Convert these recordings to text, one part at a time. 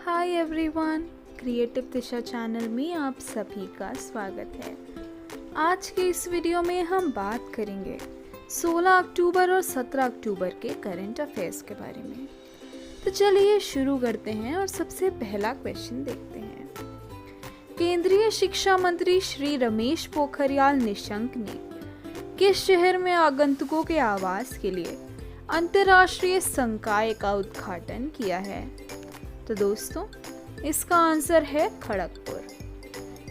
Hi everyone, creative दिशा channel में आप सभी का स्वागत है। आज के इस वीडियो में हम बात करेंगे 16 अक्टूबर और 17 अक्टूबर के करंट अफेयर्स के बारे में। तो चलिए शुरू करते हैं और सबसे पहला क्वेश्चन देखते हैं। केंद्रीय शिक्षा मंत्री श्री रमेश पोखरियाल निशंक ने किस शहर में आगंतुकों के आवास के लिए अंतर्राष्ट्रीय संकाय का उद्घाटन किया है? तो दोस्तों, इसका आंसर है खड़गपुर।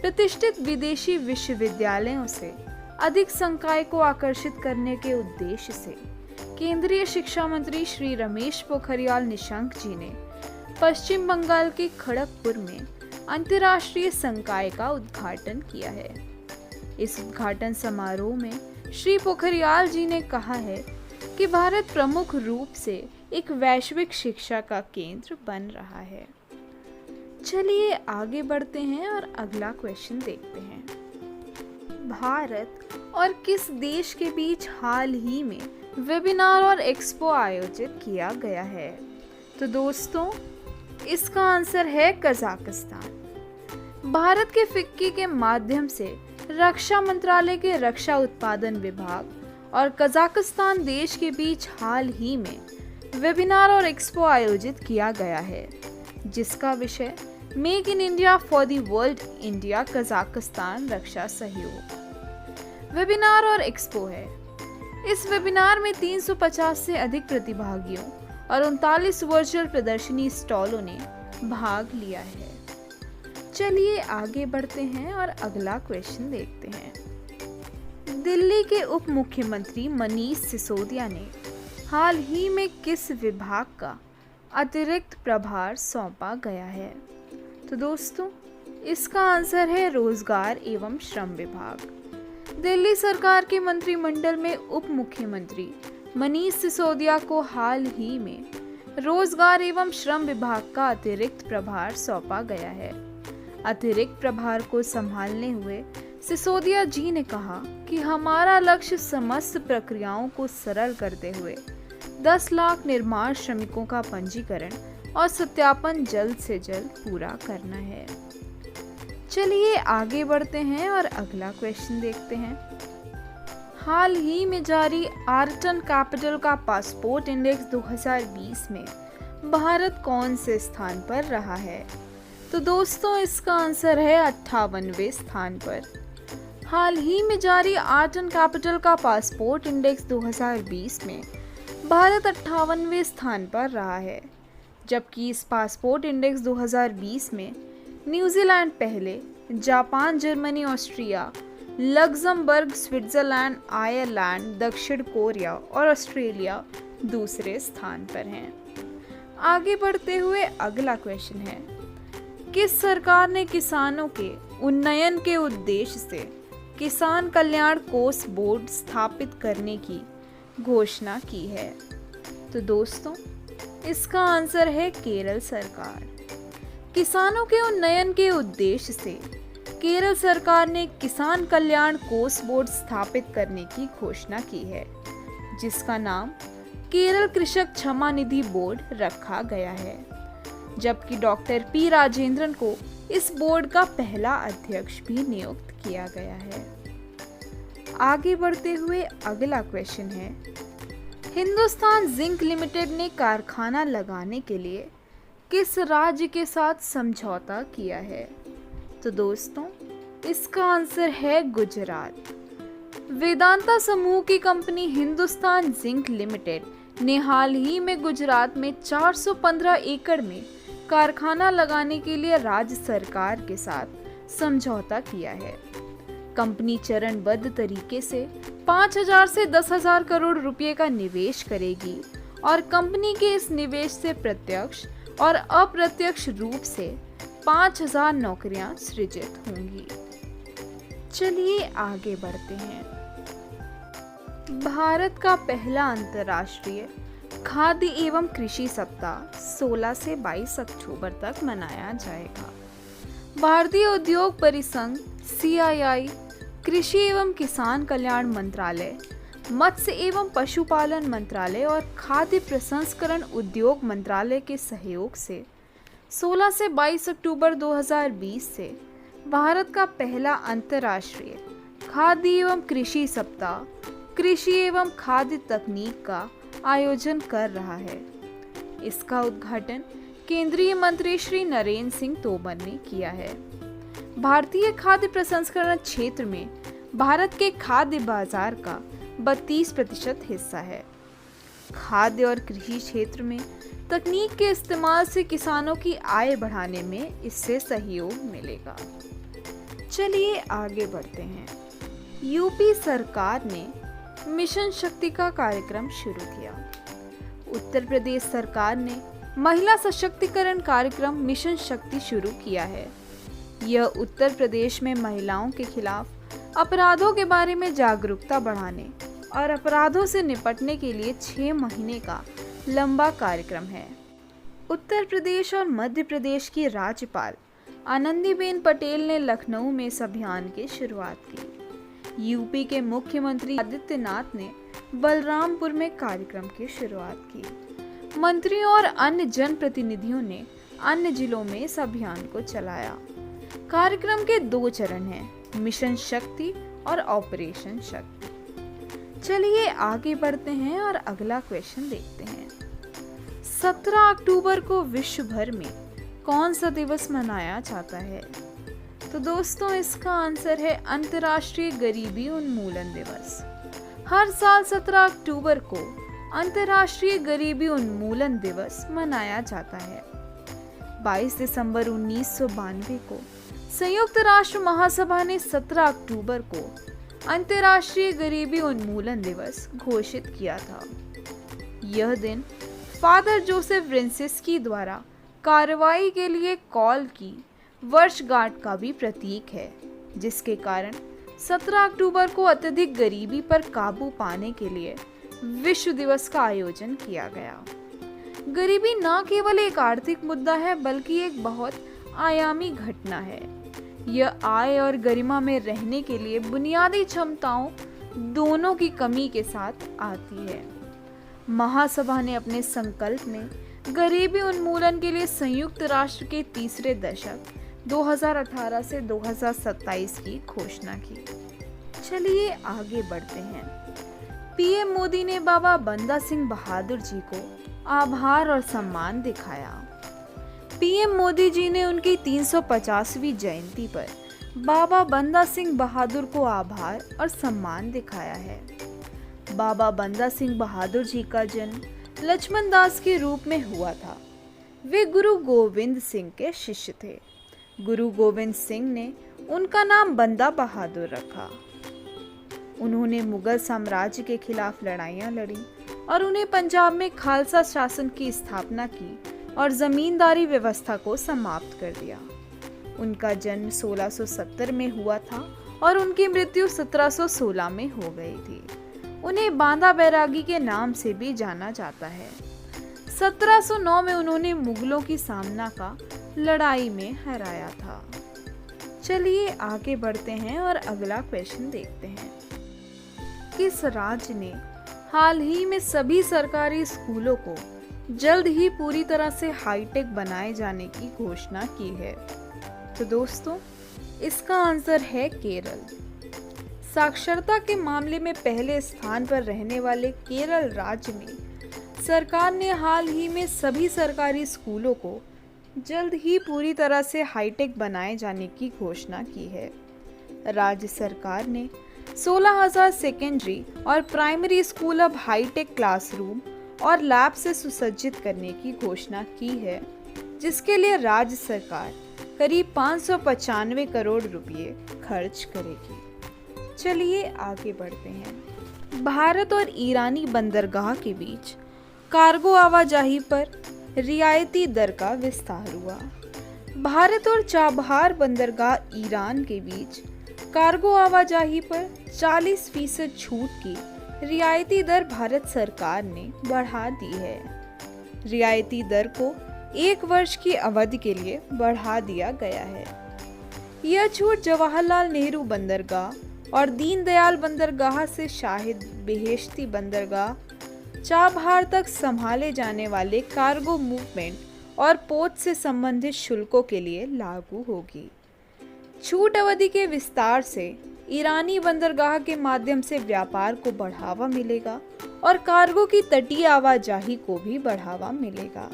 प्रतिष्ठित विदेशी विश्वविद्यालयों से अधिक संकाय को आकर्षित करने के उद्देश्य से केंद्रीय शिक्षा मंत्री श्री रमेश पोखरियाल निशंक जी ने पश्चिम बंगाल के खड़गपुर में अंतर्राष्ट्रीय संकाय का उद्घाटन किया है। इस उद्घाटन समारोह में श्री पोखरियाल जी ने कहा है कि भारत प्रमुख रूप से एक वैश्विक शिक्षा का केंद्र बन रहा है। चलिए आगे बढ़ते हैं और अगला क्वेश्चन देखते हैं। भारत और किस देश के बीच हाल ही में वेबिनार और एक्सपो आयोजित किया गया है? तो दोस्तों, इसका आंसर है कजाकिस्तान। भारत के फिक्की के माध्यम से रक्षा मंत्रालय के रक्षा उत्पादन विभाग और कजाकिस्तान देश के बीच हाल ही में वेबिनार और एक्सपो आयोजित किया गया है, जिसका विषय make in India for the world India Kazakhstan रक्षा सहयोग वेबिनार और एक्सपो है। इस वेबिनार में 350 से अधिक प्रतिभागियों और 39 वर्चुअल प्रदर्शनी स्टॉलों ने भाग लिया है। चलिए आगे बढ़ते हैं और अगला क्वेश्चन देखते हैं। दिल्ली के उप मुख्यमंत्री मनीष सिसोदिया ने हाल ही में किस विभाग का अतिरिक्त प्रभार सौंपा गया है? तो दोस्तों, इसका आंसर है रोजगार एवं श्रम विभाग। दिल्ली सरकार के मंत्रिमंडल में उप मुख्यमंत्री मनीष सिसोदिया को हाल ही में रोजगार एवं श्रम विभाग का अतिरिक्त प्रभार सौंपा गया है। अतिरिक्त प्रभार को संभालने हुए सिसोदिया जी ने कहा कि हमारा लक्ष्य समस्त प्रक्रियाओं को सरल करते हुए 10 लाख निर्माण श्रमिकों का पंजीकरण और सत्यापन जल्द से जल्द पूरा करना है। चलिए आगे बढ़ते हैं और अगला क्वेश्चन देखते हैं। हाल ही में जारी आर्टन कैपिटल का पासपोर्ट इंडेक्स 2020 में भारत कौन से स्थान पर रहा है? तो दोस्तों, इसका आंसर है 58वें स्थान पर। हाल ही में जारी आर्टन कैपिटल का पासपोर्ट इंडेक्स 2020 में भारत 58वें स्थान पर रहा है, जबकि इस पासपोर्ट इंडेक्स 2020 में न्यूजीलैंड पहले, Japan, Germany, Austria, Luxembourg, Switzerland, Ireland, दक्षिण कोरिया और ऑस्ट्रेलिया दूसरे स्थान पर हैं। आगे बढ़ते हुए अगला क्वेश्चन है। किस सरकार ने किसानों के उन्नयन के उद्देश्य से किसान कल्याण कोष बोर्ड स्थापित करने की घोषणा की है? तो दोस्तों, इसका आंसर है केरल सरकार। किसानों के उन्नयन के उद्देश्य से केरल सरकार ने किसान कल्याण कोष बोर्ड स्थापित करने की घोषणा की है, जिसका नाम केरल कृषक क्षमा निधि बोर्ड रखा गया है, जबकि डॉक्टर पी राजेंद्रन को इस बोर्ड का पहला अध्यक्ष भी नियुक्त किया गया है। आगे बढ़ते हुए अगला क्वेश्चन है। हिंदुस्तान जिंक लिमिटेड ने कारखाना लगाने के लिए किस राज्य के साथ समझौता किया है? तो दोस्तों, इसका आंसर है गुजरात। वेदांता समूह की कंपनी हिंदुस्तान जिंक लिमिटेड ने हाल ही में गुजरात में 415 एकड़ में कारखाना लगाने के लिए राज्य सरकार के साथ समझौता किया है। कंपनी चरणबद्ध तरीके से 5,000 से 10,000 करोड़ रुपए का निवेश करेगी और कंपनी के इस निवेश से प्रत्यक्ष और अप्रत्यक्ष रूप से 5,000 नौकरियां सृजित होंगी। चलिए आगे बढ़ते हैं। भारत का पहला अंतर्राष्ट्रीय खाद्य एवं कृषि सप्ताह 16 से 22 अक्टूबर तक मनाया जाएगा। भारतीय उद्योग परिसंघ CII, कृषि एवं किसान कल्याण मंत्रालय, मत्स्य एवं पशुपालन मंत्रालय और खाद्य प्रसंस्करण उद्योग मंत्रालय के सहयोग से 16 से 22 अक्टूबर 2020 से भारत का पहला अंतर्राष्ट्रीय खाद्य एवं कृषि सप्ताह कृषि एवं खाद्य तकनीक का आयोजन कर रहा है। इसका उद्घाटन केंद्रीय मंत्री श्री नरेंद्र सिंह तोमर ने किया है। भारतीय खाद्य प्रसंस्करण क्षेत्र में भारत के खाद्य बाजार का 32% हिस्सा है। खाद्य और कृषि क्षेत्र में तकनीक के इस्तेमाल से किसानों की आय बढ़ाने में इससे सहयोग मिलेगा। चलिए आगे बढ़ते हैं। यूपी सरकार ने मिशन शक्ति का कार्यक्रम शुरू किया। उत्तर प्रदेश सरकार ने महिला सशक्तिकरण कार्यक्रम मिशन शक्ति शुरू किया है। यह उत्तर प्रदेश में महिलाओं के खिलाफ अपराधों के बारे में जागरूकता बढ़ाने और अपराधों से निपटने के लिए 6 महीने का लंबा कार्यक्रम है। उत्तर प्रदेश और मध्य प्रदेश की राज्यपाल आनंदीबेन पटेल ने लखनऊ में इस अभियान की शुरुआत की। यूपी के मुख्यमंत्री आदित्यनाथ ने बलरामपुर में कार्यक्रम की शुरुआत की। मंत्रियों और अन्य जनप्रतिनिधियों ने अन्य जिलों में इस अभियान को चलाया। कार्यक्रम के 2 चरण हैं, मिशन शक्ति और ऑपरेशन शक्ति। चलिए आगे बढ़ते हैं और अगला क्वेश्चन देखते हैं। 17 अक्टूबर को विश्व भर में कौन सा दिवस मनाया जाता है? तो दोस्तों इसका आंसर है अंतर्राष्ट्रीय गरीबी उन्मूलन दिवस। हर साल 17 अक्टूबर को अंतर्राष्ट्रीय गरीबी उन्मूलन दिवस मनाया जाता है। 22 दिसंबर 1992 को संयुक्त राष्ट्र महासभा ने 17 अक्टूबर को अंतर्राष्ट्रीय गरीबी उन्मूलन दिवस घोषित किया था। यह दिन फादर जोसेफ व्रिन्सिस्की द्वारा कार्रवाई के लिए कॉल की वर्षगांठ का भी प्रतीक है, जिसके कारण 17 अक्टूबर को अत्यधिक गरीबी पर काबू पाने के लिए विश्व दिवस का आयोजन किया गया। गरीबी न केवल एक आर्थिक मुद्दा है बल्कि एक बहुत आयामी घटना है। यह आय और गरिमा में रहने के लिए बुनियादी क्षमताओं दोनों की कमी के साथ आती है। महासभा ने अपने संकल्प में गरीबी उन्मूलन के लिए संयुक्त राष्ट्र के तीसरे दशक 2018 से 2027 की घोषणा की। चलिए आगे बढ़ते हैं। पीएम मोदी ने बाबा बंदा सिंह बहादुर जी को आभार और सम्मान दिखाया। पीएम मोदी जी ने उनकी 350वीं जयंती पर बाबा बंदा सिंह बहादुर को आभार और सम्मान दिखाया है। बाबा बंदा सिंह बहादुर जी का जन्म लक्ष्मण दास के रूप में हुआ था। वे गुरु गोविंद सिंह के शिष्य थे। गुरु गोविंद सिंह ने उनका नाम बंदा बहादुर रखा। उन्होंने मुगल साम्राज्य के खिलाफ लड़ाइयाँ लड़ी और उन्हें पंजाब में खालसा शासन की स्थापना की और जमींदारी व्यवस्था को समाप्त कर दिया। उनका जन्म 1670 में हुआ था और उनकी मृत्यु 1716 में हो गई थी। उन्हें बांदा बैरागी के नाम से भी जाना जाता है। 1709 में उन्होंने मुगलों की सामना का लड़ाई में हराया था। चलिए आगे बढ़ते हैं और अगला क्वेश्चन देखते हैं। किस राज्य ने हाल ही में सभी सरकारी स्कूलों को जल्द ही पूरी तरह से हाईटेक बनाए जाने की घोषणा की है? तो दोस्तों इसका आंसर है केरल। साक्षरता के मामले में पहले स्थान पर रहने वाले केरल राज्य में सरकार ने हाल ही में सभी सरकारी स्कूलों को जल्द ही पूरी तरह से हाईटेक बनाए जाने की घोषणा की है। राज्य सरकार ने 16,000 सेकेंडरी और प्राइमरी स्कूल अब हाईटेक क्लासरूम और लैब से सुसज्जित करने की घोषणा की है, जिसके लिए राज्य सरकार करीब 595 करोड़ रुपए खर्च करेगी। चलिए आगे बढ़ते हैं। भारत और ईरानी बंदरगाह के बीच कार्गो आवाजाही पर रियायती दर का विस्तार हुआ। भारत और चाबहार बंदरगाह ईरान के बीच कार्गो आवाजाही पर 40% छूट की रियायती दर भारत सरकार ने बढ़ा दी है। रियायती दर को 1 वर्ष की अवधि के लिए बढ़ा दिया गया है। यह छूट जवाहरलाल नेहरू बंदरगाह और दीनदयाल बंदरगाह से शाहिद बेहेश्ती बंदरगाह चाबहार तक संभाले जाने वाले कार्गो मूवमेंट और पोत से संबंधित शुल्कों के लिए लागू होगी। छूट अवधि के विस्तार से ईरानी बंदरगाह के माध्यम से व्यापार को बढ़ावा मिलेगा और कार्गो की तटीय आवाजाही को भी बढ़ावा मिलेगा।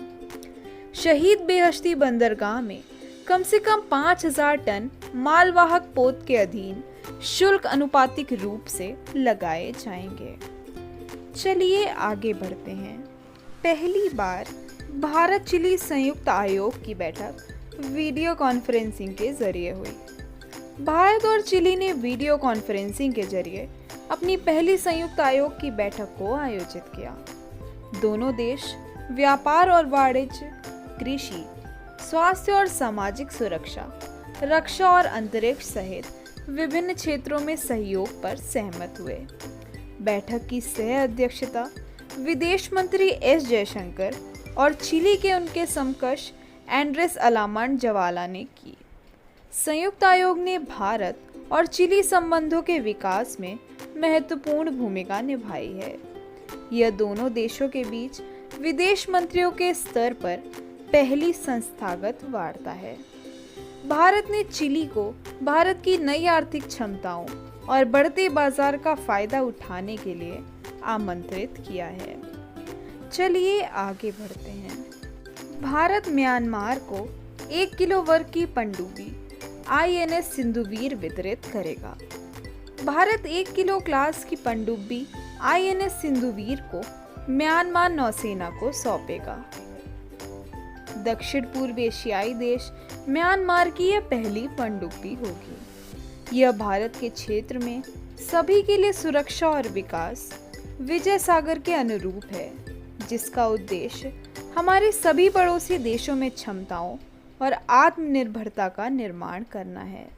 शहीद बेहेश्ती बंदरगाह में कम से कम 5000 टन मालवाहक पोत के अधीन शुल्क अनुपातिक रूप से लगाए जाएंगे। चलिए आगे बढ़ते हैं। पहली बार भारत चिली संयुक्त आयोग की बैठक वीडियो कॉन्फ्रेंसिंग के जरिए हुई। भारत और चिली ने वीडियो कॉन्फ्रेंसिंग के जरिए अपनी पहली संयुक्त आयोग की बैठक को आयोजित किया। दोनों देश व्यापार और वाणिज्य, कृषि, स्वास्थ्य और सामाजिक सुरक्षा, रक्षा और अंतरिक्ष सहित विभिन्न क्षेत्रों में सहयोग पर सहमत हुए। बैठक की सह अध्यक्षता विदेश मंत्री एस जयशंकर और चिली के उनके समकक्ष एंड्रेस अलामांड जवाला ने की। संयुक्त आयोग ने भारत और चिली संबंधों के विकास में महत्वपूर्ण भूमिका निभाई है। यह दोनों देशों के बीच विदेश मंत्रियों के स्तर पर पहली संस्थागत वार्ता है। भारत ने चिली को भारत की नई आर्थिक क्षमताओं और बढ़ते बाजार का फायदा उठाने के लिए आमंत्रित किया है। चलिए आगे बढ़ते हैं। भारत म्यांमार को 1 किलो वर्ग की पनडुब्बी INS सिंधुवीर वितरित करेगा। भारत 1 किलो क्लास की पनडुब्बी INS सिंधुवीर को म्यांमार नौसेना को सौंपेगा। दक्षिण पूर्व एशियाई देश म्यांमार की यह पहली पनडुब्बी होगी। यह भारत के क्षेत्र में सभी के लिए सुरक्षा और विकास विजय सागर के अनुरूप है, जिसका उद्देश्य हमारे सभी पड़ोसी देशों में क्षमताओं और आत्मनिर्भरता का निर्माण करना है।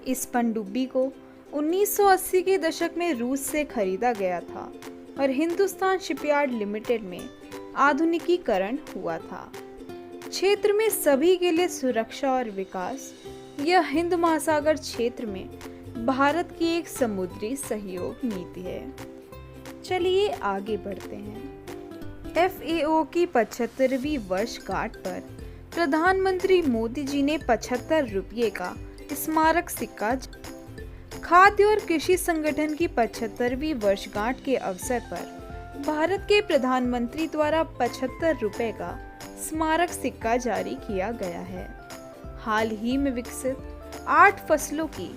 इस पनडुब्बी को 1980 के दशक में रूस से खरीदा गया था और हिंदुस्तान शिपयार्ड लिमिटेड में आधुनिकीकरण हुआ था। क्षेत्र में सभी के लिए सुरक्षा और विकास यह हिंद महासागर क्षेत्र में भारत की एक समुद्री सहयोग नीति है। चलिए आगे बढ़ते हैं। FAO की 75वीं वर्षगांठ पर प्रधानमंत्री मोदी जी ने 75 रुपये का स्मारक सिक्का। खाद्य और कृषि संगठन की 75वीं वर्षगांठ के अवसर पर भारत के प्रधानमंत्री द्वारा 75 रुपये का स्मारक सिक्का जारी किया गया है। हाल ही में विकसित 8 फसलों की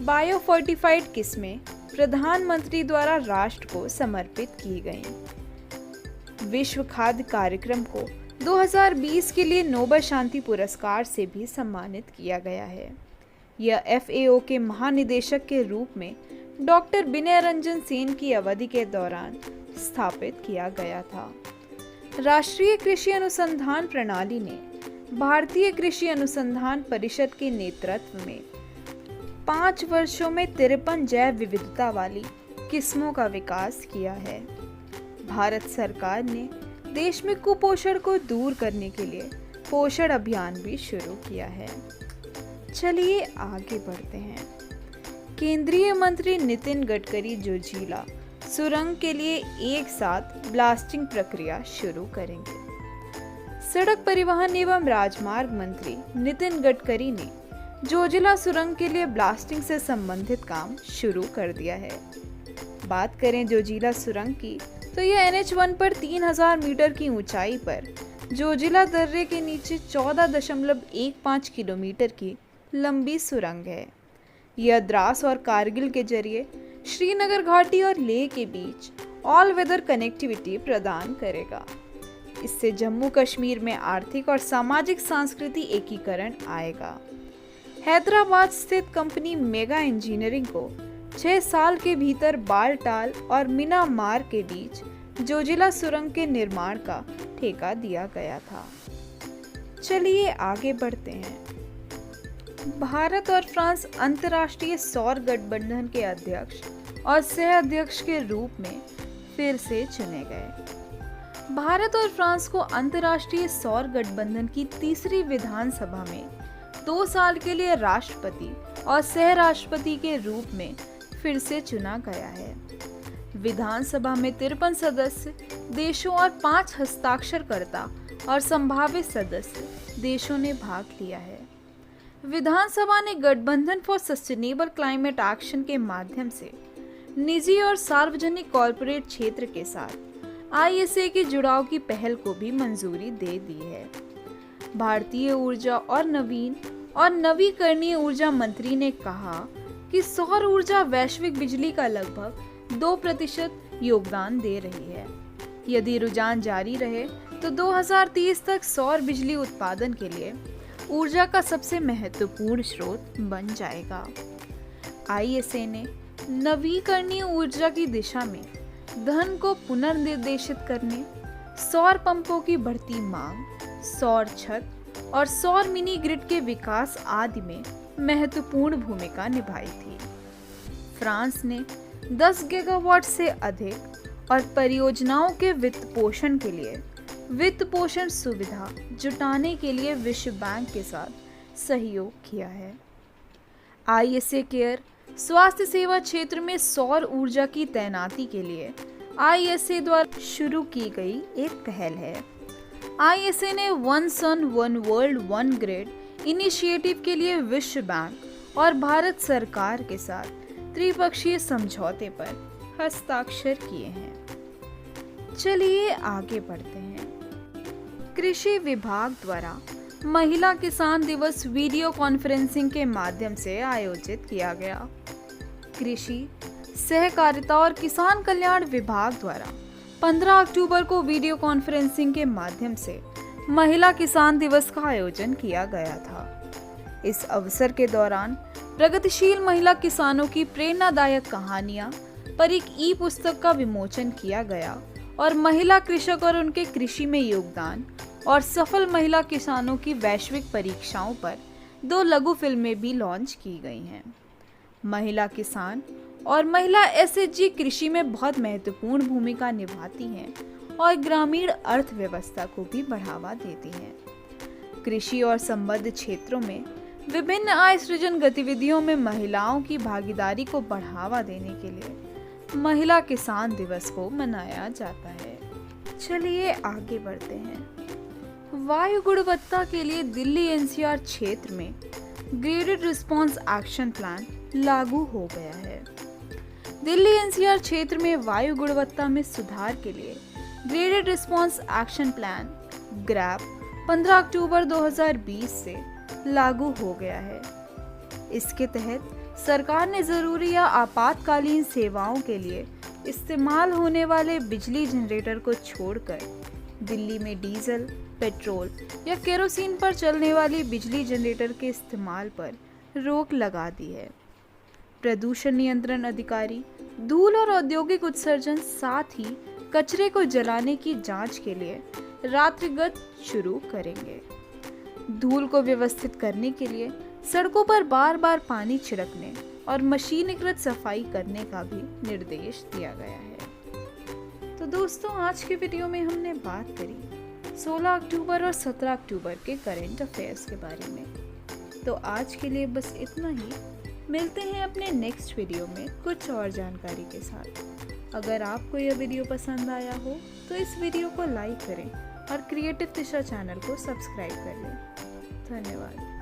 बायोफोर्टिफाइड किस्में प्रधानमंत्री द्वारा राष्ट्र को समर्पित की गईं। विश्व खाद्य कार्यक्रम को 2020 के लिए नोबेल शांति पुरस्कार से भी सम्मानित किया गया है। यह FAO के महानिदेशक के रूप में डॉक्टर विनय रंजन सेन की अवधि के दौरान स्थापित किया गया था। राष्ट्रीय कृषि अनुसंधान प्रणाली ने भारतीय कृषि अनुसंधान परिषद के नेतृत्व में 5 वर्षों में 53 जैव विविधता वाली किस्मों का विकास किया है। भारत सरकार ने देश में कुपोषण को दूर करने के लिए पोषण अभियान भी शुरू किया है। चलिए आगे बढ़ते हैं। केंद्रीय मंत्री नितिन गडकरी जोजिला सुरंग के लिए एक साथ ब्लास्टिंग प्रक्रिया शुरू करेंगे। सड़क परिवहन एवं राजमार्ग मंत्री नितिन गडकरी ने जोजिला सुरंग के लिए ब्लास्टिंग से संबंधित काम शुरू कर दिया है। बात करें जोजिला सुरंग की तो यह NH1 पर 3000 मीटर की ऊंचाई पर जोजिला दर्रे के नीचे 14.15 किलोमीटर की लंबी सुरंग है। यह द्रास और कारगिल के जरिए श्रीनगर घाटी और लेह के बीच ऑल वेदर कनेक्टिविटी प्रदान करेगा। इससे जम्मू कश्मीर में आर्थिक और सामाजिक सांस्कृतिक एकीकरण आएगा। हैदराबाद स्थित कंपनी मेगा इंजीनियरिंग को 6 साल के भीतर बालटाल और मिनामार के बीच जोजिला सुरंग के निर्माण का ठेका दिया गया था। चलिए आगे बढ़ते हैं। भारत और फ्रांस अंतर्राष्ट्रीय सौर गठबंधन के अध्यक्ष और सह अध्यक्ष के रूप में फिर से चुने गए। भारत और फ्रांस को अंतर्राष्ट्रीय सौर गठबंधन की तीसरी विधानसभा में 2 साल के लिए राष्ट्रपति और सह राष्ट्रपति के रूप में फिर से चुना गया है। विधानसभा में 53 सदस्य देशों और 5 हस्ताक्षरकर्ता और संभावित सदस्य देशों ने भाग लिया है। विधानसभा ने गठबंधन फॉर सस्टेनेबल क्लाइमेट एक्शन के माध्यम से निजी और सार्वजनिक कॉरपोरेट क्षेत्र के साथ आईएसए के जुड़ाव की पहल को भी मंजूरी दे दी है। भारतीय ऊर्जा और नवीकरणीय ऊर्जा मंत्री ने कहा कि सौर ऊर्जा वैश्विक बिजली का लगभग 2% योगदान दे रही है। यदि रुझान जारी रहे तो 2030 तक सौर बिजली उत्पादन के लिए ऊर्जा का सबसे महत्वपूर्ण स्रोत बन जाएगा। आईएसए ने नवीकरणीय ऊर्जा की दिशा में धन को पुनर्निर्देशित करने, सौर पंपों की बढ़ती मांग, सौर छत और सौर मिनी ग्रिड के विकास आदि में महत्वपूर्ण भूमिका निभाई थी। फ्रांस ने 10 गीगावाट से अधिक और परियोजनाओं के वित्त पोषण के लिए वित्त पोषण सुविधा जुटाने के लिए विश्व बैंक के साथ सहयोग किया है। आईएसए केयर स्वास्थ्य सेवा क्षेत्र में सौर ऊर्जा की तैनाती के लिए आईएसए द्वारा शुरू की गई एक पहल है। आईएसए ने one sun one world one grid initiative के लिए विश्व बैंक और भारत सरकार के साथ त्रिपक्षीय समझौते पर हस्ताक्षर किए हैं। चलिए आगे बढ़ते हैं। कृषि विभाग द्वारा महिला किसान दिवस वीडियो कॉन्फ्रेंसिंग के माध्यम से आयोजित किया गया। कृषि सहकारिता और किसान कल्याण विभाग द्वारा 15 अक्टूबर को वीडियो कॉन्फ्रेंसिंग के माध्यम से महिला किसान दिवस का आयोजन किया गया था। इस अवसर के दौरान प्रगतिशील महिला किसानों की प्रेरणादायक कहानियां पर एक ई पुस्तक का विमोचन किया गया और महिला कृषक और उनके कृषि में योगदान और सफल महिला किसानों की वैश्विक परीक्षाओं पर 2 लघु फिल्में भी लॉन्च की गई हैं। महिला किसान और महिला एसएचजी कृषि में बहुत महत्वपूर्ण भूमिका निभाती हैं और ग्रामीण अर्थव्यवस्था को भी बढ़ावा देती हैं। कृषि और संबद्ध क्षेत्रों में विभिन्न आय सृजन गतिविधियों में महिलाओं की भागीदारी को बढ़ावा देने के लिए महिला किसान दिवस को मनाया जाता है। चलिए आगे बढ़ते हैं। वायु गुणवत्ता के लिए दिल्ली एनसीआर क्षेत्र में ग्रेडेड रिस्पांस एक्शन प्लान लागू हो गया है। दिल्ली एनसीआर क्षेत्र में वायु गुणवत्ता में सुधार के लिए graded response action plan grab 15 अक्टूबर 2020 से लागू हो गया है। इसके तहत सरकार ने जरूरी या आपातकालीन सेवाओं के लिए इस्तेमाल होने वाले बिजली जनरेटर को छोड़कर दिल्ली में डीजल, पेट्रोल या केरोसिन पर चलने वाली बिजली जनरेटर के इस्तेमाल पर रोक लगा दी है। प्रदूषण नियंत्रण अधिकारी धूल और औद्योगिक उत्सर्जन साथ ही कचरे को जलाने की जांच के लिए रात्रिगत शुरू करेंगे। धूल को व्यवस्थित करने के लिए सड़कों पर बार बार पानी छिड़कने और मशीनीकृत सफाई करने का भी निर्देश दिया गया है। तो दोस्तों, आज के वीडियो में हमने बात करी 16 अक्टूबर और 17 अक्टूबर के करंट अफेयर्स के बारे में। तो आज के लिए बस इतना ही। मिलते हैं अपने नेक्स्ट वीडियो में कुछ और जानकारी के साथ। अगर आपको यह वीडियो पसंद आया हो तो इस वीडियो को लाइक करें और क्रिएटिव दिशा चैनल को सब्सक्राइब कर लें। धन्यवाद।